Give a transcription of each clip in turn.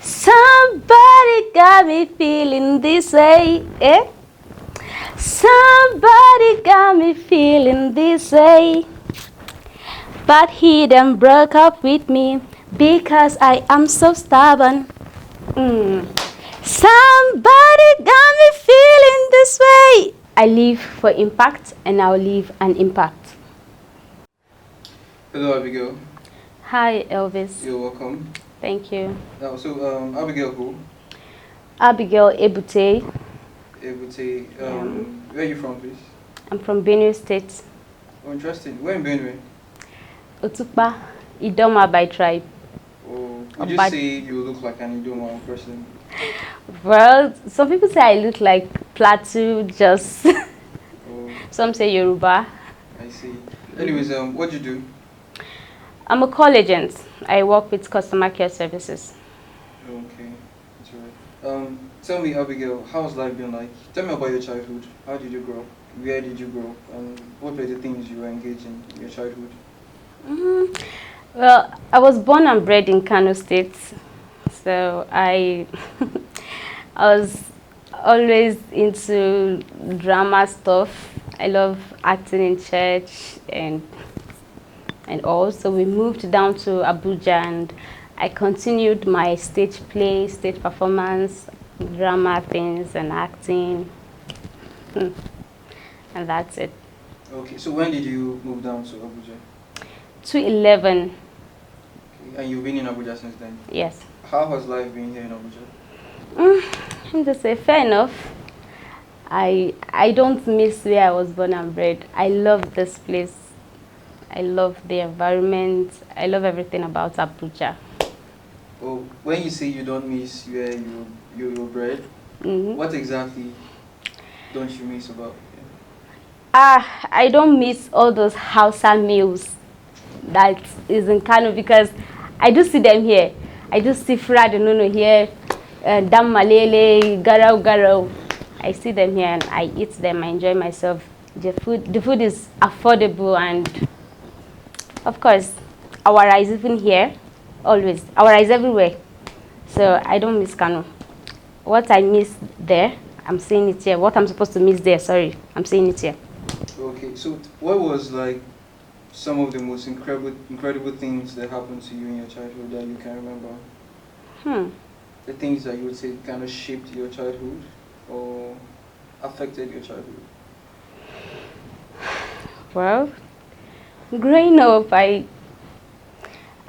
Somebody got me feeling this way, eh? Somebody got me feeling this way. But he then broke up with me because I am so stubborn. Somebody got me feeling this way. I live for impact and I'll leave an impact. Hello, Abigail. Hi, Elvis. You're welcome. Thank you. Abigail who? Abigail Ebute. Ebute. Where are you from, please? I'm from Benue State. Oh, interesting. Where in Benue? Otukpa, Idoma by tribe. Oh, would you say you look like an Idoma person? Well, some people say I look like Plateau, just. Oh. Some say Yoruba. I see. Anyways, what do you do? I'm a call agent. I work with customer care services. Okay, that's right. Tell me, Abigail, how's life been like? Tell me about your childhood. How did you grow up? Where did you grow up? And what were the things you were engaged in your childhood? Well, I was born and bred in Kano State, so I was always into drama stuff. I love acting in church and all. So we moved down to Abuja and I continued my stage play, stage performance, drama things and acting. And that's it. Okay, so when did you move down to Abuja? 2011. Okay, and you've been in Abuja since then? Yes. How has life been here in Abuja? I'm just say fair enough. I don't miss where I was born and bred. I love this place. I love the environment. I love everything about Abuja. Oh, when you say you don't miss where you were bred, what exactly don't you miss about it? I don't miss all those Hausa meals that is in Kano because I do see them here. I do see fried nono here, dam malele, garau garau. I see them here and I eat them. I enjoy myself. The food is affordable and, of course, our rice even here, always. Our rice everywhere. So I don't miss Kano. What I miss there, I'm saying it here. What I'm supposed to miss there, sorry, I'm saying it here. Okay, so what was like some of the most incredible things that happened to you in your childhood that you can remember? The things that you would say kind of shaped your childhood or affected your childhood? Well, growing up, I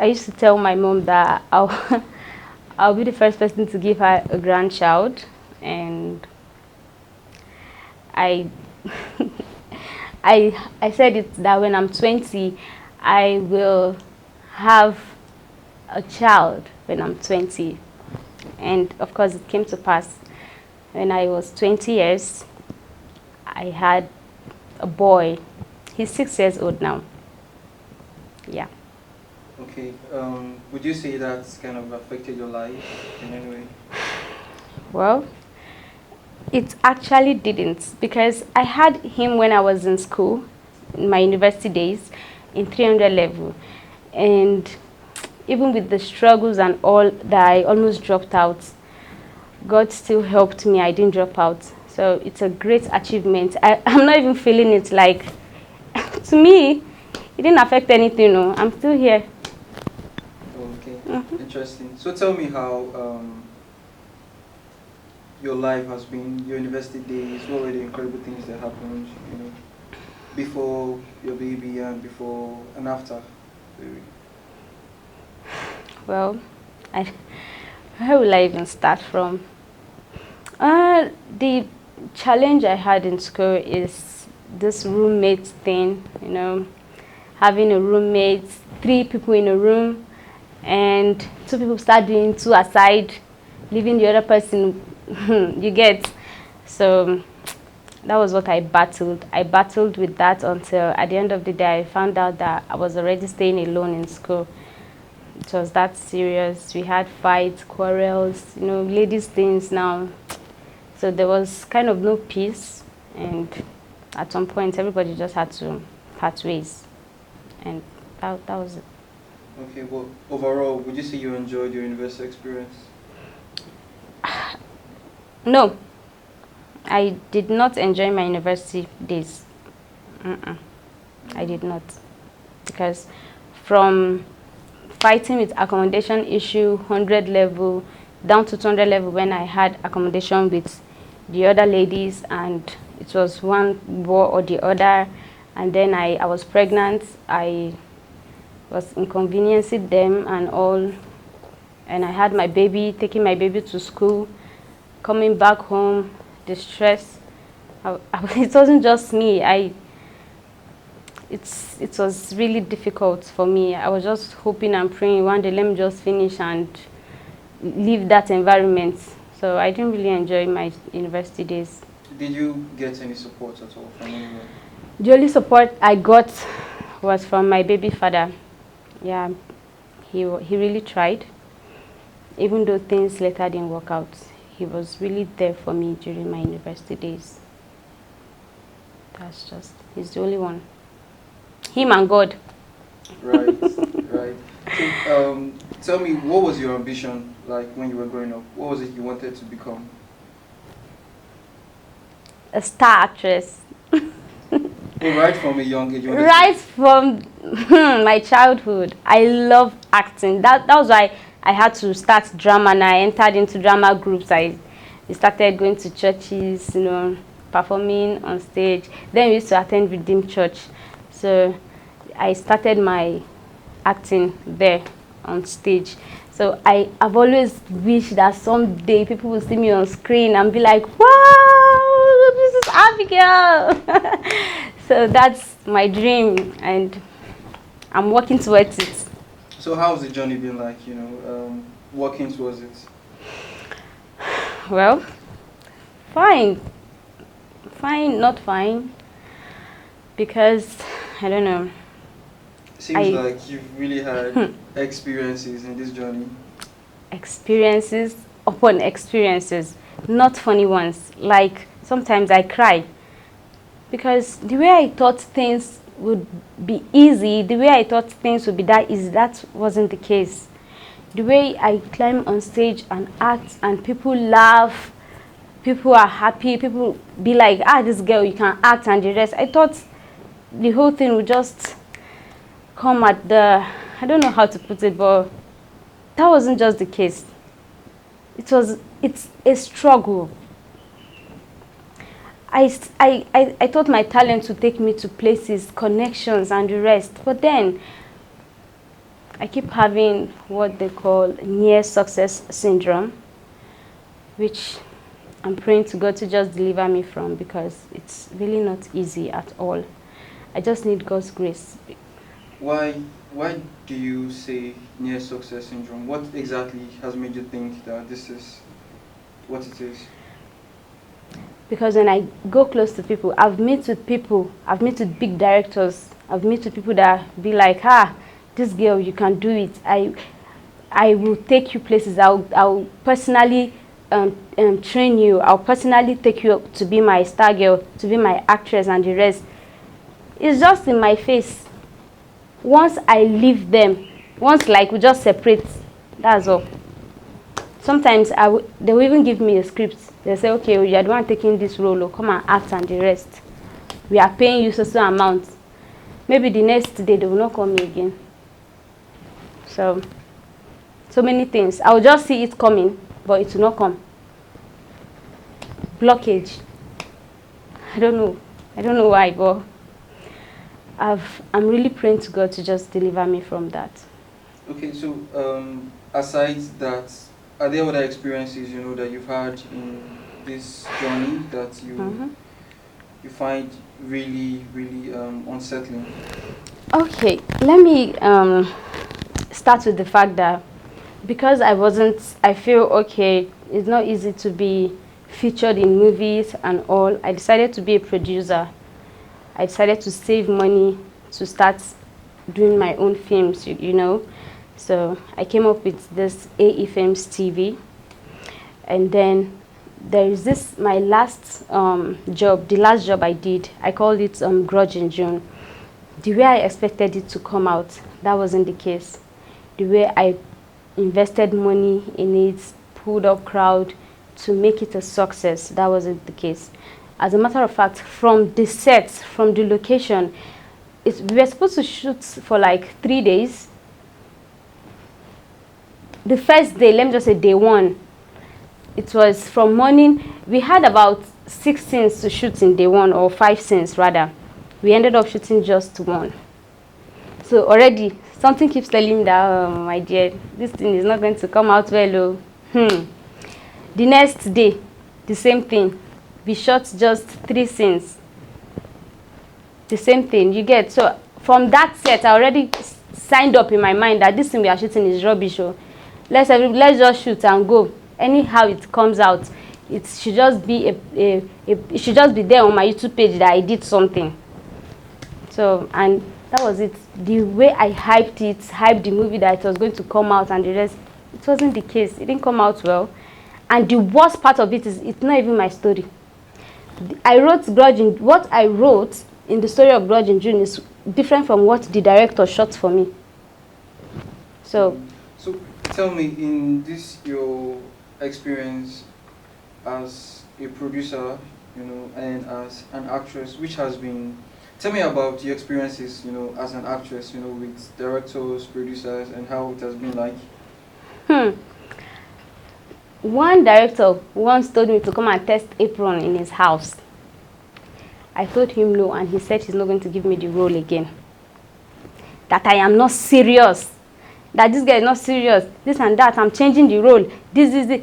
used to tell my mom that I'll be the first person to give her a grandchild, and I I said it that when I'm 20, I will have a child when I'm 20, and of course it came to pass. When I was 20 years, I had a boy. He's 6 years old now. Yeah. Okay. Would you say that's kind of affected your life in any way? Well, it actually didn't, because I had him when I was in school, in my university days, in 300 level. And even with the struggles and all that I almost dropped out, God still helped me. I didn't drop out. So it's a great achievement. I'm not even feeling it like, to me, it didn't affect anything. No, I'm still here. Okay, interesting. So tell me how your life has been, your university days. What were the incredible things that happened, before your baby and before and after baby? Well, where will I even start from? The challenge I had in school is this roommate thing, having a roommate, 3 people in a room, and 2 people start doing 2 aside, leaving the other person, you get. So that was what I battled. I battled with that until at the end of the day I found out that I was already staying alone in school. It was that serious. We had fights, quarrels, ladies things now. So there was kind of no peace, and at some point everybody just had to part ways, and that was it. Okay, well, overall, would you say you enjoyed your university experience? No, I did not enjoy my university days. I did not, because from fighting with accommodation issue 100 level down to 200 level when I had accommodation with the other ladies, and it was one war or the other, and then I was pregnant. I was inconveniencing them and all, and I had my baby, taking my baby to school, coming back home, the stress. It wasn't just me. It was really difficult for me. I was just hoping and praying one day, let me just finish and leave that environment. So I didn't really enjoy my university days. Did you get any support at all from anyone? The only support I got was from my baby father. Yeah, he really tried. Even though things later didn't work out, he was really there for me during my university days. He's the only one. Him and God. Right, right. So, tell me, what was your ambition like when you were growing up? What was it you wanted to become? A star actress. Oh, right from a young age. Right from my childhood, I love acting. That was why I had to start drama, and I entered into drama groups. I started going to churches, performing on stage. Then we used to attend Redeemed Church. So I started my acting there on stage. So I've always wished that someday people will see me on screen and be like, wow, this is Abigail. So that's my dream, and I'm working towards it. So how's the journey been like, working towards it? Well, fine, not fine, because I don't know. Seems like you've really had experiences in this journey. Experiences upon experiences, not funny ones. Like sometimes I cry because the way I thought things would be easy, the way I thought things would be that easy, that wasn't the case. The way I climb on stage and act and people laugh, people are happy, people be like, this girl, you can act and the rest. I thought the whole thing would just come at I don't know how to put it, but that wasn't just the case. It's a struggle. I thought my talent would take me to places, connections and the rest, but then I keep having what they call near success syndrome, which I'm praying to God to just deliver me from, because it's really not easy at all. I just need God's grace. Why do you say near success syndrome? What exactly has made you think that this is what it is? Because when I go close to people, I've met with big directors, I've met with people that be like, this girl, you can do it. I will take you places. I'll personally train you. I'll personally take you up to be my star girl, to be my actress and the rest. It's just in my face. Once I leave them, we just separate, that's all. Sometimes they will even give me a script. They say, okay, you are the one taking this role, come and act and the rest. We are paying you so amount. Maybe the next day they will not call me again. So many things. I will just see it coming, but it will not come. Blockage. I don't know why, but I'm really praying to God to just deliver me from that. Okay, so aside that, are there other experiences that you've had in this journey that you find really unsettling? Okay, let me start with the fact that because I feel okay, it's not easy to be featured in movies and all. I decided to be a producer. I decided to save money to start doing my own films, So I came up with this AE Films TV. And then there is this, my last job, the last job I did, I called it Grudge in June. The way I expected it to come out, that wasn't the case. The way I invested money in it, pulled up crowd to make it a success. That wasn't the case. As a matter of fact, from the sets, from the location, we were supposed to shoot for like 3 days. The first day, let me just say day one, it was from morning. We had about 6 scenes to shoot in day one, or 5 scenes rather. We ended up shooting just 1. So already something keeps telling me that, oh, my dear, this thing is not going to come out well. The next day, the same thing. We shot just 3 scenes. The same thing, you get. So from that set, I already signed up in my mind that this thing we are shooting is rubbish. So let's just shoot and go. Anyhow it comes out, it should just be it should just be there on my YouTube page that I did something. So, and that was it. The way I hyped the movie that it was going to come out and the rest, it wasn't the case. It didn't come out well. And the worst part of it is it's not even my story. I wrote what I wrote in the story of Grudge in June is different from what the director shot for me. So tell me, in this your experience as a producer, and as an actress, which has been, tell me about your experiences, as an actress, with directors, producers, and how it has been like. One director once told me to come and test apron in his house. I told him no, and he said he's not going to give me the role again. That I am not serious. That this guy is not serious. This and that. I'm changing the role. This.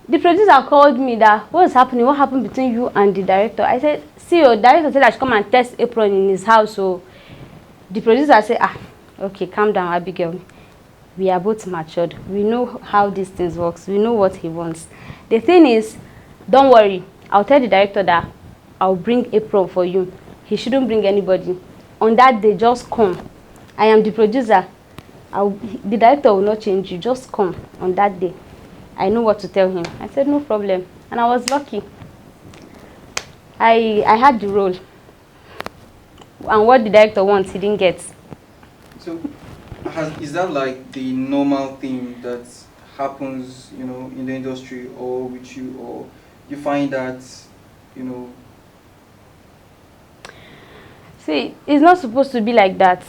The producer called me that, what's happening? What happened between you and the director? I said, see, your director said I should come and test apron in his house. So the producer said, okay, calm down, Abigail. We are both matured. We know how these things works. We know what he wants. The thing is, don't worry. I'll tell the director that I'll bring apron for you. He shouldn't bring anybody. On that day, just come. I am the producer. The director will not change you. Just come on that day. I know what to tell him. I said, no problem. And I was lucky. I had the role. And what the director wants, he didn't get. So, is that like the normal thing that happens, in the industry or with you, or you find that, See, it's not supposed to be like that.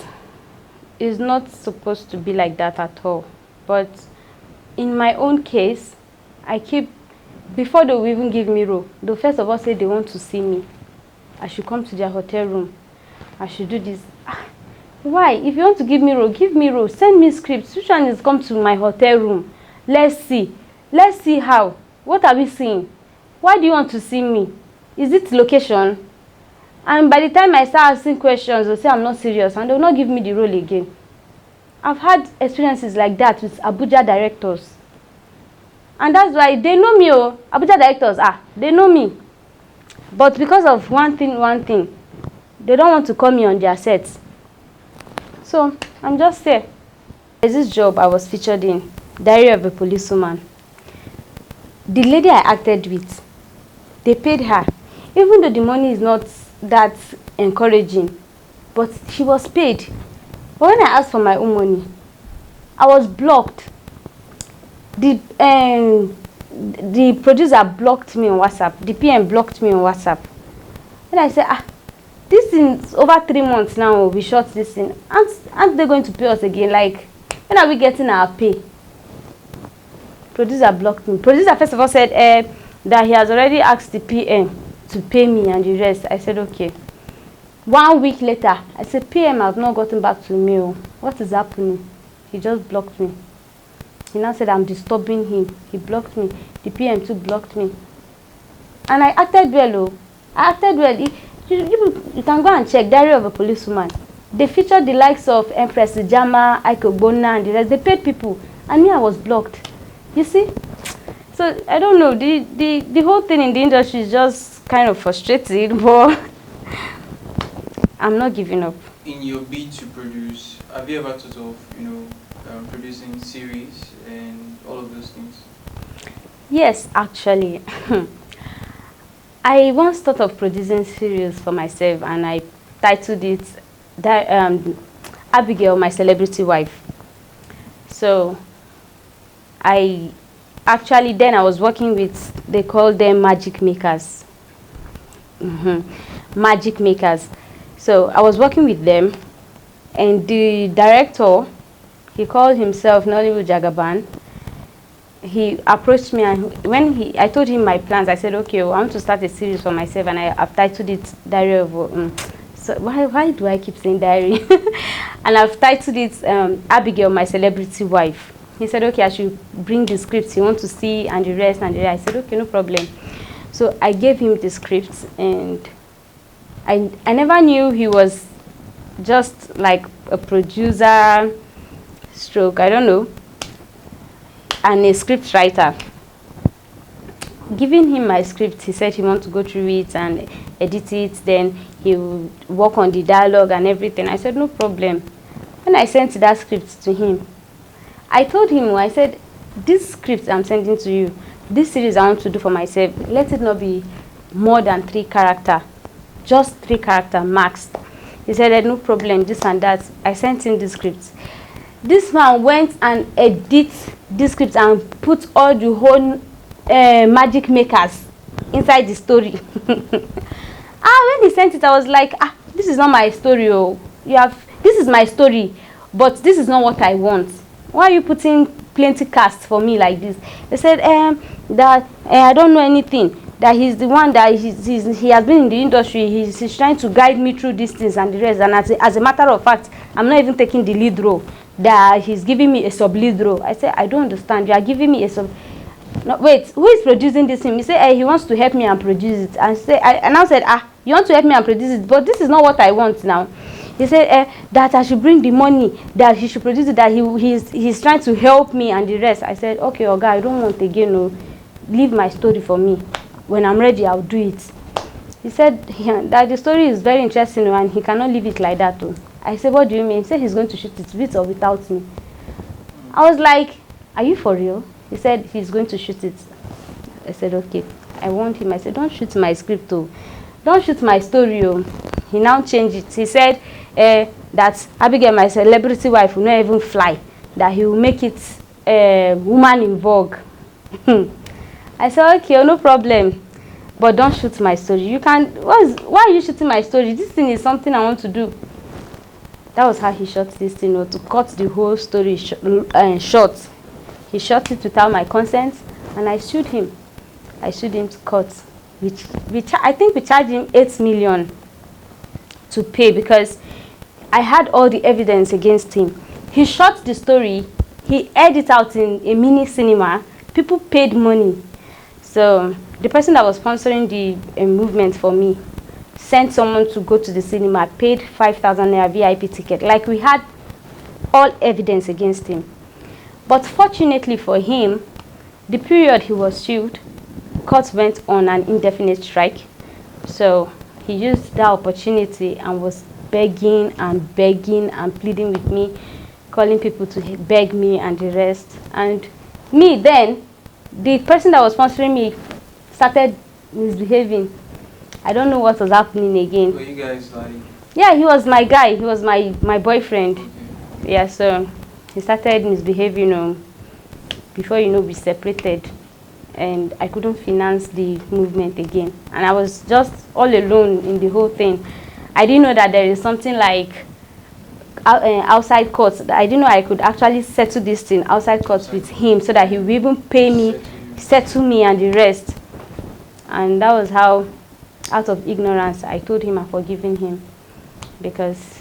It's not supposed to be like that at all. But in my own case, before they will even give me role, they'll first of all say they want to see me. I should come to their hotel room. I should do this. Why? If you want to give me role, give me role. Send me scripts. Which one is come to my hotel room? Let's see. Let's see how. What are we seeing? Why do you want to see me? Is it location? And by the time I start asking questions, they'll say I'm not serious and they'll not give me the role again. I've had experiences like that with Abuja directors. And that's why they know me. Abuja directors, they know me. But because of one thing, they don't want to call me on their sets. So, I'm just there. There's this job I was featured in, Diary of a Policewoman. The lady I acted with, they paid her. Even though the money is not that encouraging, but she was paid. But when I asked for my own money, I was blocked. The producer blocked me on WhatsApp. The PM blocked me on WhatsApp. And I said, this is over 3 months now. We shot this thing. Aren't they going to pay us again? Like, when are we getting our pay? Producer blocked me. Producer first of all said that he has already asked the PM to pay me and the rest. I said, okay. 1 week later, I said, PM has not gotten back to me. What is happening? He just blocked me. He now said I'm disturbing him. He blocked me. The PM too blocked me. And I acted well. I acted well. You can go and check Diary of a Policewoman. They featured the likes of Empress Ijama, Ike Ogbonna, and the rest. They paid people. And me, I was blocked. You see? So, I don't know. The whole thing in the industry is just kind of frustrating, but I'm not giving up. In your bid to produce, have you ever thought of, producing series and all of those things? Yes, actually. I once thought of producing series for myself, and I titled it Abigail, My Celebrity Wife. So I actually, then I was working with, they call them magic makers. Magic makers. So I was working with them, and the director, he called himself Nollywood Jagaban. He approached me, and when I told him my plans, I said, okay, well, I want to start a series for myself, and I've titled it Diary of so why do I keep saying diary? And I've titled it Abigail, my celebrity wife. He said, okay, I should bring the scripts he wants to see and the rest and the rest. I said, okay, no problem. So I gave him the scripts, and I never knew he was just like a producer stroke, I don't know, and a script writer. Giving him my script, he said he wants to go through it and edit it, then he would work on the dialogue and everything. I said, no problem. When I sent that script to him, I told him, I said, this script I'm sending to you, this series I want to do for myself, let it not be more than 3 characters, just 3 characters max. He said, no problem, this and that. I sent him the script. This man went and edit this script and put all the whole magic makers inside the story. When he sent it, I was like, this is not my story. Oh, this is my story, but this is not what I want. Why are you putting plenty cast for me like this? They said that I don't know anything, that he's the one that he has been in the industry, he's trying to guide me through these things and the rest, and as a matter of fact, I'm not even taking the lead role, that he's giving me a sub lead role. I said, I don't understand, you are giving me a sub. No, wait, who is producing this film? He said, he wants to help me and produce it. And I said, you want to help me and produce it, but this is not what I want now. He said that I should bring the money, that he should produce it, that he's trying to help me and the rest. I said, okay, Oga, I don't want again. No, leave my story for me. When I'm ready, I'll do it. He said that the story is very interesting and he cannot leave it like that too. I said, what do you mean? He said he's going to shoot it with or without me. I was like, are you for real? He said he's going to shoot it. I said, okay. I warned him. I said, don't shoot my script, oh. Don't shoot my story, oh. He now changed it. He said that Abigail, my celebrity wife, will not even fly. That he will make it woman in vogue. I said, okay, no problem. But don't shoot my story. You can. Why are you shooting my story? This thing is something I want to do. That was how he shot this thing, to cut the whole story short. He shot it without my consent, and I sued him. I sued him to court, which I think we charged him 8 million to pay, because I had all the evidence against him. He shot the story, he aired it out in a mini cinema. People paid money. So the person that was sponsoring the movement for me sent someone to go to the cinema, paid 5,000 naira VIP ticket. Like, we had all evidence against him. But fortunately for him, the period he was sued, court went on an indefinite strike. So he used that opportunity and was begging and pleading with me, calling people to beg me and the rest. And me then, the person that was sponsoring me started misbehaving. I don't know what was happening again. Were you guys like? Yeah, he was my guy. He was my boyfriend. Okay. Yeah, so he started misbehaving, before we separated, and I couldn't finance the movement again, and I was just all alone in the whole thing. I didn't know that there is something like outside courts. I didn't know I could actually settle this thing outside courts with him, so that he will even pay me, settle me and the rest. And that was how, out of ignorance, I told him I'm forgiving him, because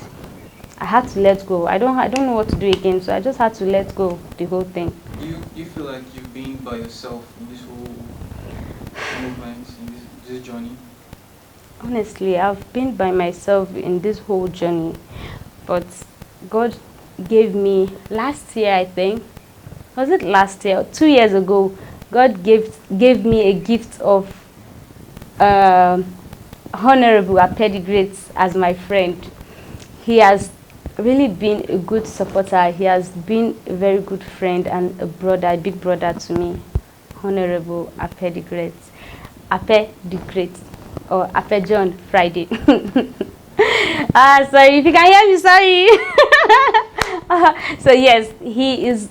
I had to let go. I don't know what to do again, so I just had to let go of the whole thing. You feel like you've been by yourself in this whole movement, in this journey? Honestly, I've been by myself in this whole journey, but God gave me last year, I think. Was it last year? 2 years ago, God gave me a gift of Honorable Abigail as my friend. He has really been a good supporter. He has been a very good friend and a brother, a big brother to me. Honorable Abigail, Ape the Great, or Ape John Friday. Sorry, if you can hear me, sorry. So yes, he is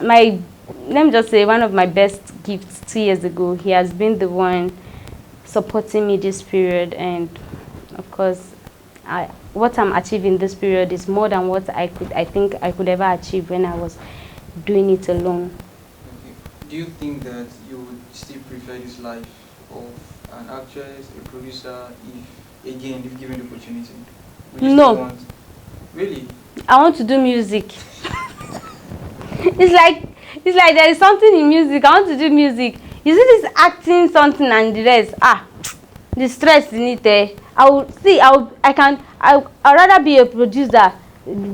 my, let me just say, one of my best gift 2 years ago. He has been the one supporting me this period, and of course, what I'm achieving this period is more than what I think I could ever achieve when I was doing it alone. Okay. Do you think that you would still prefer this life of an actress, a producer, if given the opportunity? Would you No. still want? Really? I want to do music. It's like there is something in music. I want to do music. You see this acting something and the rest. The stress in it. I'd rather be a producer,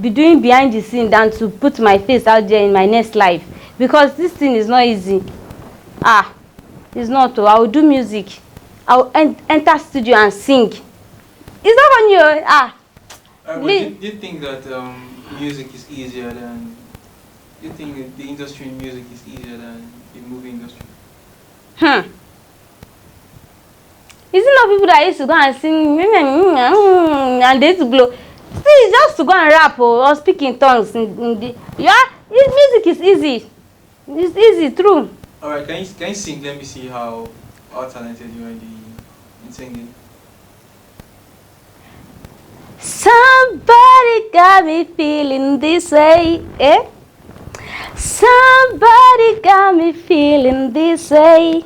be doing behind the scene than to put my face out there in my next life, because this thing is not easy. It's not. I will do music. I will enter studio and sing. It's not on you. Do you think that music is easier than? Do you think the industry in music is easier than the movie industry? Is it not people that used to go and sing and they used to blow? See, just to go and rap or speak in tongues. Music is easy. It's easy, true. Alright, can you sing? Let me see how talented you are in singing. Somebody got me feeling this way, eh? Somebody got me feeling this way,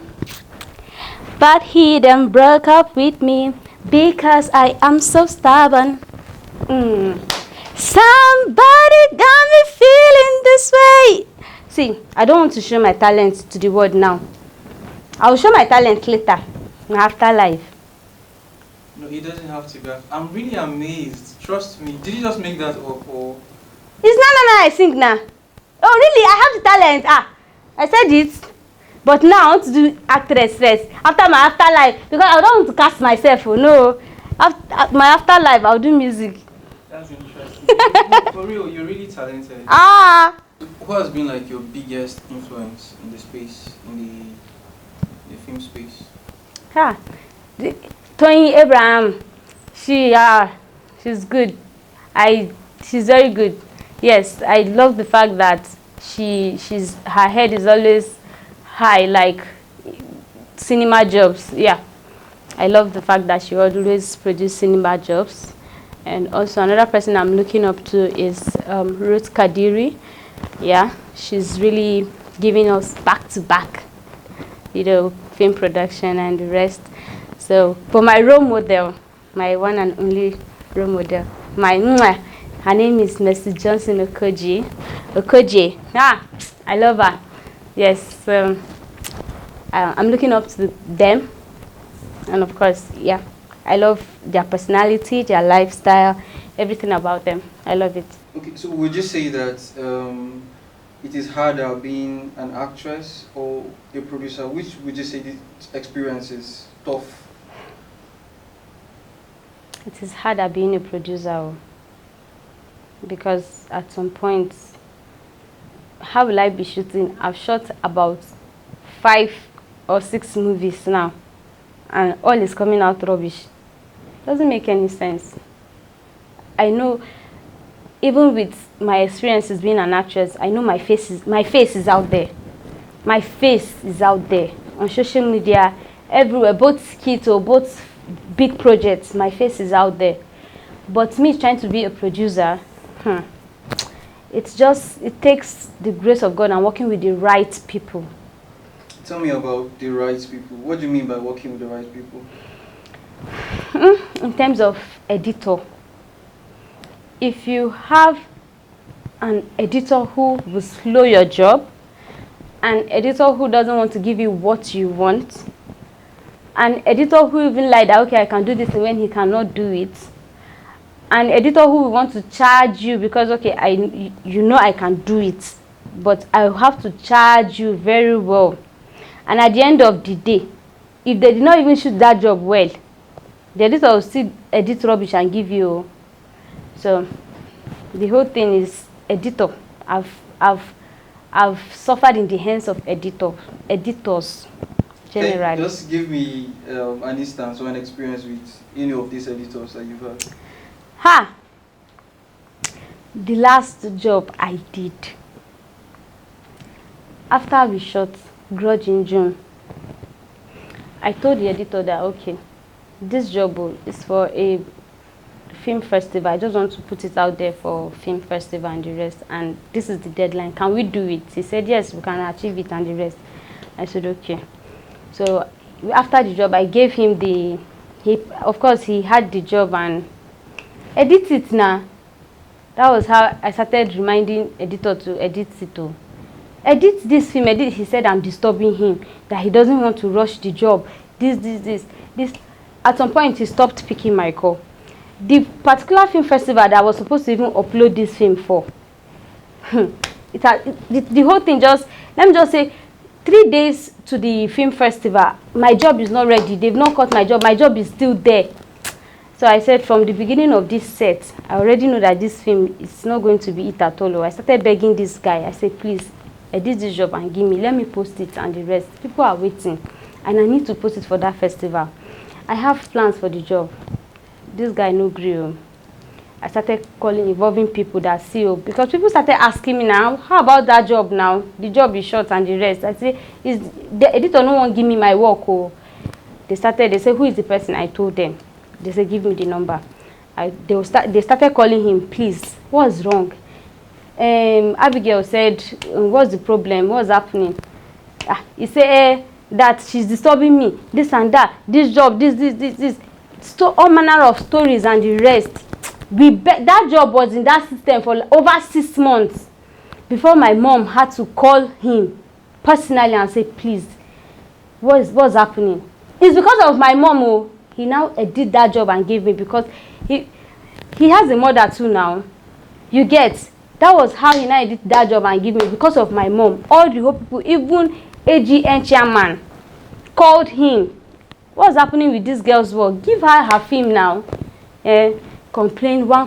but he done broke up with me because I am so stubborn. Somebody got me feeling this way. See, I don't want to show my talent to the world now. I will show my talent later, in afterlife. No, it doesn't have to be. I'm really amazed. Trust me. Did you just make that up, or? It's not I sing now. Oh really? I have the talent. I said it. But now I want to do actress first. After my afterlife, because I don't want to cast myself. Oh no. After my afterlife, I'll do music. That's interesting. For real, you're really talented. Who has been like your biggest influence in the space, in the film space? Tony Abraham. She's good. She's very good. Yes, I love the fact that her head is always high, like cinema jobs. Yeah, I love the fact that she always produces cinema jobs. And also another person I'm looking up to is Ruth Kadiri. Yeah, she's really giving us back to back, film production and the rest. So for my role model, my one and only role model, her name is Mercy Johnson Okoje. I love her. Yes, I'm looking up to them, and of course, yeah, I love their personality, their lifestyle, everything about them. I love it. Okay, so would you say that it is harder being an actress or a producer? Which would you say this experience is tough? It is harder being a producer, because at some point, how will I be shooting? I've shot about 5 or 6 movies now, and all is coming out rubbish. Doesn't make any sense. I know, even with my experiences being an actress, I know my face is out there. My face is out there on social media, everywhere, both skits or both big projects. My face is out there. But me trying to be a producer, it takes the grace of God and working with the right people. Tell me about the right people. What do you mean by working with the right people? In terms of editor, if you have an editor who will slow your job, an editor who doesn't want to give you what you want, an editor who even like that, okay, I can do this when he cannot do it, an editor who will want to charge you because, okay, I can do it, but I have to charge you very well. And at the end of the day, if they did not even shoot that job well, the editor will still edit rubbish and give you. So the whole thing is editor. I've suffered in the hands of editors generally. Can you just give me an instance or an experience with any of these editors that you've had? The last job I did, after we shot, Grudge in June. I told the editor that, okay, this job is for a film festival. I just want to put it out there for film festival and the rest, and this is the deadline. Can we do it? He said yes, we can achieve it and the rest. I said okay. So after the job, I gave him of course he had the job and edit it now. That was how I started reminding editor to edit it. Edit this film, edit. He said I'm disturbing him, that he doesn't want to rush the job. This. At some point he stopped picking my call. The particular film festival that I was supposed to even upload this film for, the whole thing just, let me just say, 3 days to the film festival, my job is not ready. They've not cut my job is still there. So I said, from the beginning of this set, I already know that this film is not going to be it at all. I started begging this guy. I said, please, edit this job and give me, let me post it and the rest. People are waiting and I need to post it for that festival. I have plans for the job. This guy no gree. I started calling, involving people that see, because people started asking me now, how about that job now? The job is short and the rest. I say, is the editor no one give me my work? They say, who is the person? I told them. They said, give me the number. They started calling him, please, what's wrong? Abigail said, what's the problem? What's happening? He said, that she's disturbing me, this and that, this job, this. So all manner of stories and the rest. That job was in that system for over 6 months before my mom had to call him personally and say, please, what's happening? It's because of my mom. He now did that job and gave me, because he has a mother too now. You get? That was how he now did that job and gave me, because of my mom. All the whole people, even AGN chairman, called him. What's happening with this girl's work? Give her film now. One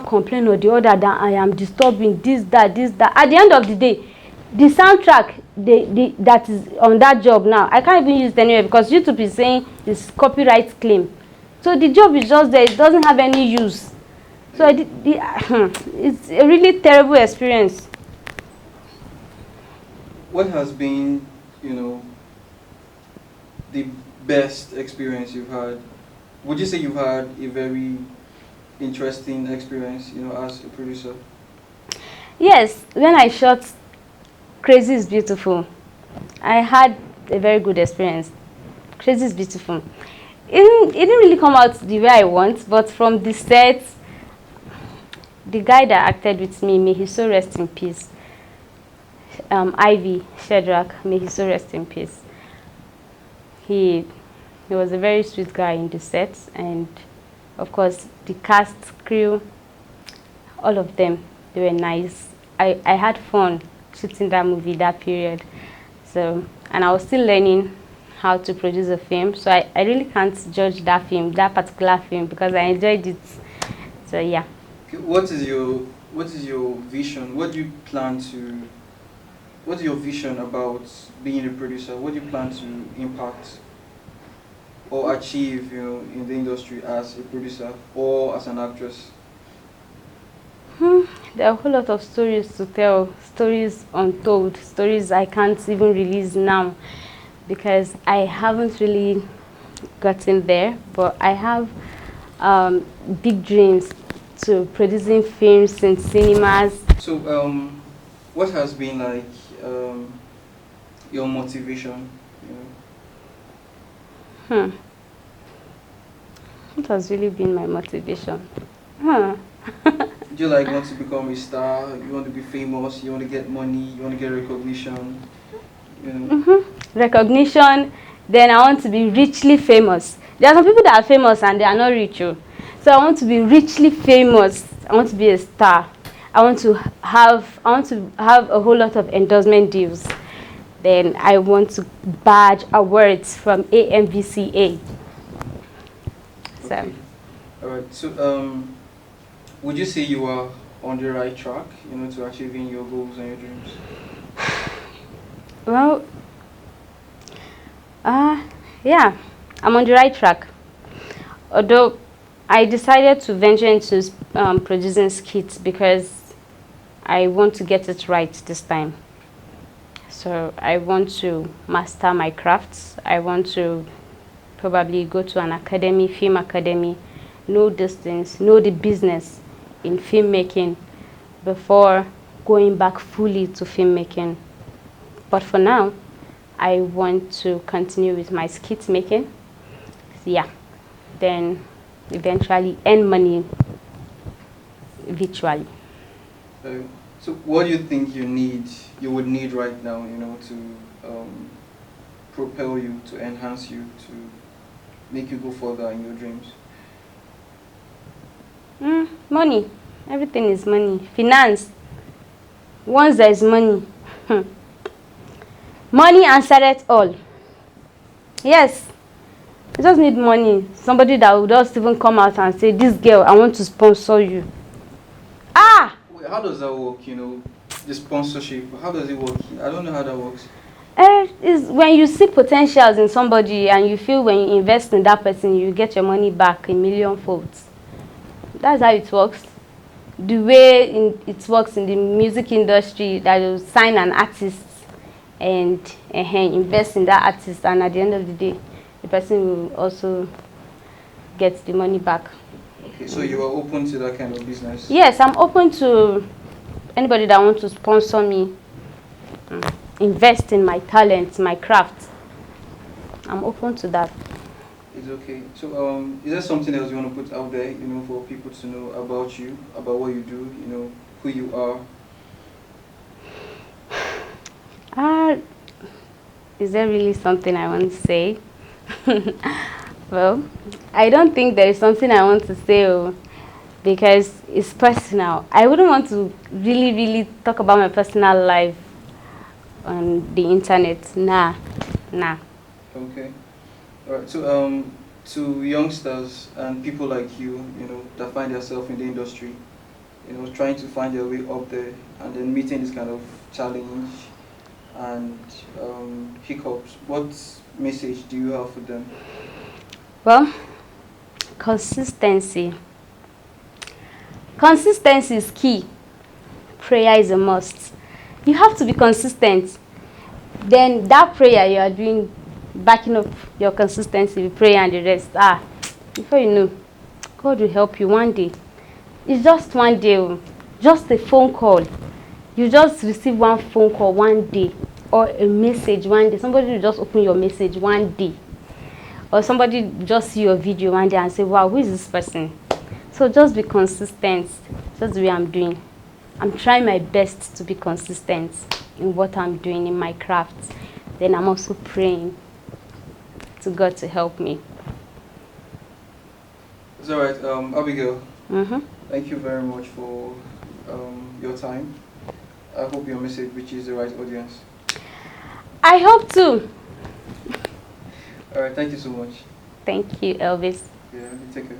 complaint or the other that I am disturbing, this, that. At the end of the day, the soundtrack that is on that job now, I can't even use it anywhere because YouTube is saying it's copyright claim. So the job is just there. It doesn't have any use. So it's a really terrible experience. What has been, the best experience you've had? Would you say you've had a very interesting experience, as a producer? Yes, when I shot Crazy is Beautiful, I had a very good experience. Crazy is Beautiful. It didn't really come out the way I want, but from the set, the guy that acted with me, may he so rest in peace, Ivy Shedrack, may he so rest in peace. He was a very sweet guy in the set, and of course the cast, crew, all of them, they were nice. I had fun shooting that movie that period. So, and I was still learning how to produce a film, so I really can't judge that particular film, because I enjoyed it. So yeah. What is your vision? What is your vision about being a producer? What do you plan to impact or achieve, in the industry as a producer or as an actress? There are a whole lot of stories to tell, stories untold, stories I can't even release now, because I haven't really gotten there. But I have big dreams to producing films in cinemas. So what has been like your motivation? What has really been my motivation? Do you want to become a star? You want to be famous? You want to get money? You want to get recognition? Recognition. Then I want to be richly famous. There are some people that are famous and they are not rich. So I want to be richly famous. I want to be a star. I want to have a whole lot of endorsement deals. Then I want to badge awards from AMVCA. Okay. All right. So would you say you are on the right track, to achieving your goals and your dreams? Well, yeah, I'm on the right track. Although I decided to venture into producing skits because I want to get it right this time. So I want to master my crafts. I want to probably go to an academy, film academy, know these things, know the business in filmmaking before going back fully to filmmaking. But for now, I want to continue with my skit making. Yeah, then eventually earn money virtually. So what do you think you would need right now, to propel you, to enhance you, to make you go further in your dreams? Money. Everything is money. Finance. Once there is money, money answered it all. Yes, you just need money. Somebody that will just even come out and say, this girl, I want to sponsor you. Wait, how does that work, the sponsorship? How does it work? I don't know how that works. Is when you see potentials in somebody and you feel when you invest in that person, you get your money back a million folds. That's how it works. The way it works in the music industry, that you sign an artist and invest in that artist, and at the end of the day, the person will also get the money back. Okay, so you are open to that kind of business? Yes, I'm open to anybody that wants to sponsor me, invest in my talent, my craft. I'm open to that. It's okay. So, is there something else you want to put out there, for people to know about you, about what you do, who you are? Is there really something I want to say? Well, I don't think there is something I want to say, because it's personal. I wouldn't want to really talk about my personal life on the internet. Nah. Okay. All right. So, to youngsters and people like you, that find themselves in the industry, trying to find their way up there, and then meeting this kind of challenge and hiccups, what message do you have for them? Well, consistency. Consistency is key. Prayer is a must. You have to be consistent. Then that prayer you are doing, backing up your consistency with prayer and the rest. Before you know, God will help you one day. It's just one day, just a phone call. You just receive one phone call one day, or a message one day. Somebody will just open your message one day, or somebody just see your video one day and say, wow, who is this person? So just be consistent. That's the way I'm doing. I'm trying my best to be consistent in what I'm doing in my craft. Then I'm also praying to God to help me. It's all right, Abigail. Thank you very much for your time. I hope your message reaches the right audience. I hope to. All right, thank you so much. Thank you, Elvis. Yeah, take care.